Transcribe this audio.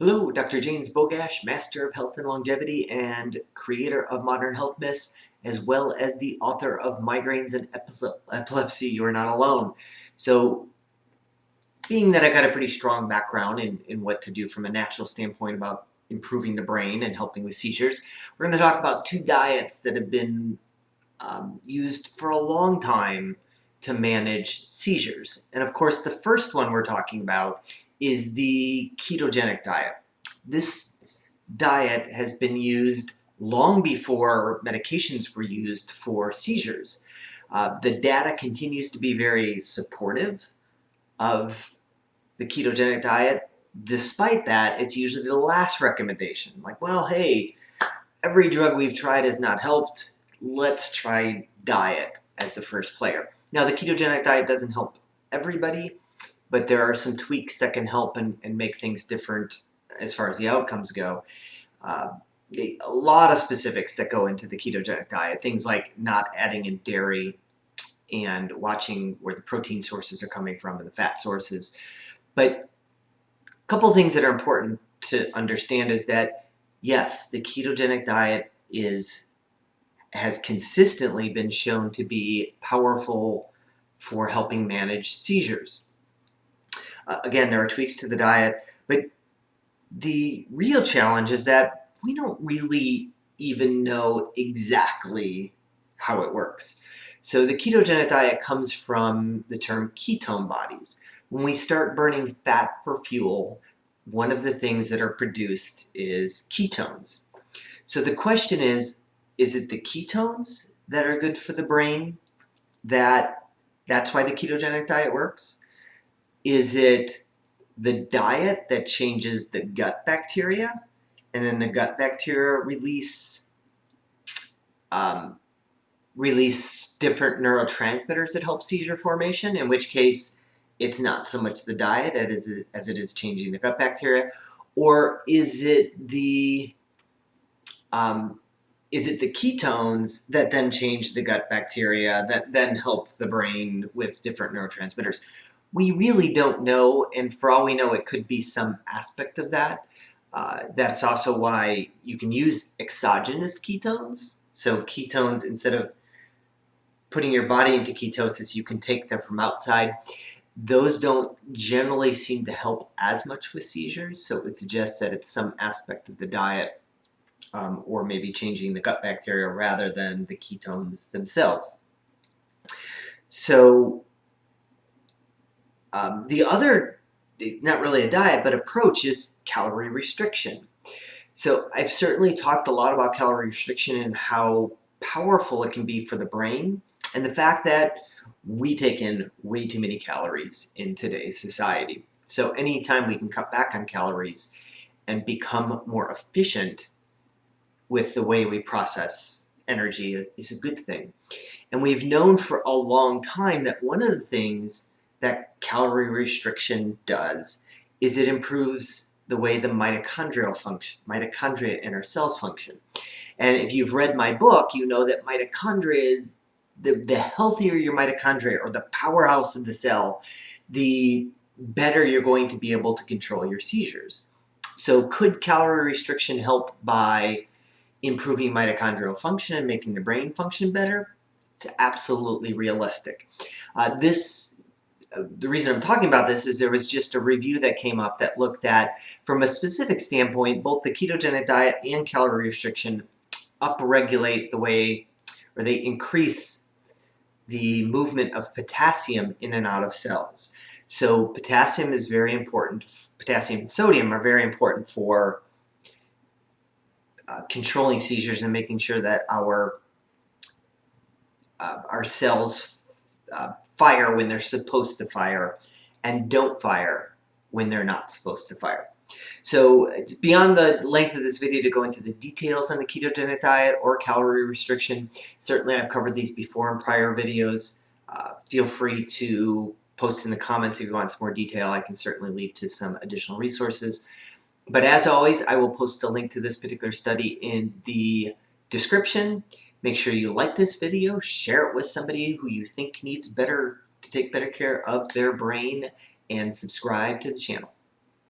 Hello, Dr. James Bogash, Master of Health and Longevity and creator of Modern Health Myths, as well as the author of Migraines and Epilepsy, You Are Not Alone. So, being that I got a pretty strong background in what to do from a natural standpoint about improving the brain and helping with seizures, we're going to talk about two diets that have been used for a long time to manage seizures. And of course, the first one we're talking about is the ketogenic diet. This diet has been used long before medications were used for seizures. The data continues to be very supportive of the ketogenic diet. Despite that, it's usually the last recommendation. Like, well, hey, every drug we've tried has not helped. Let's try diet as the first player. Now, the ketogenic diet doesn't help everybody, but there are some tweaks that can help and make things different as far as the outcomes go. A lot of specifics that go into the ketogenic diet, things like not adding in dairy and watching where the protein sources are coming from and the fat sources. But a couple things that are important to understand is that, yes, the ketogenic diet has consistently been shown to be powerful for helping manage seizures. Again, there are tweaks to the diet, but the real challenge is that we don't really even know exactly how it works. So the ketogenic diet comes from the term ketone bodies. When we start burning fat for fuel, one of the things that are produced is ketones. So the question is it the ketones that are good for the brain? That's why the ketogenic diet works? Is it the diet that changes the gut bacteria, and then the gut bacteria release different neurotransmitters that help seizure formation, in which case it's not so much the diet as it is changing the gut bacteria? Or is it the ketones that then change the gut bacteria that then help the brain with different neurotransmitters? We really don't know, and for all we know, it could be some aspect of that. That's also why you can use exogenous ketones. So ketones, instead of putting your body into ketosis, you can take them from outside. Those don't generally seem to help as much with seizures, so it would suggest that it's some aspect of the diet, or maybe changing the gut bacteria rather than the ketones themselves. So the other, not really a diet, but approach is calorie restriction. So I've certainly talked a lot about calorie restriction and how powerful it can be for the brain, and the fact that we take in way too many calories in today's society. So anytime we can cut back on calories and become more efficient with the way we process energy is a good thing. And we've known for a long time that one of the things that calorie restriction does is it improves the way the mitochondria in our cells function. And if you've read my book, you know that mitochondria is the healthier your mitochondria, or the powerhouse of the cell, the better you're going to be able to control your seizures. So could calorie restriction help by improving mitochondrial function and making the brain function better? It's absolutely realistic. The reason I'm talking about this is there was just a review that came up that looked at, from a specific standpoint, both the ketogenic diet and calorie restriction upregulate the way, or they increase the movement of potassium in and out of cells. So potassium is very important. Potassium and sodium are very important for controlling seizures and making sure that our cells fire when they're supposed to fire and don't fire when they're not supposed to fire. So it's beyond the length of this video to go into the details on the ketogenic diet or calorie restriction. Certainly I've covered these before in prior videos. Feel free to post in the comments if you want some more detail. I can certainly lead to some additional resources. But as always, I will post a link to this particular study in the description. Make sure you like this video, share it with somebody who you think needs to take better care of their brain, and subscribe to the channel.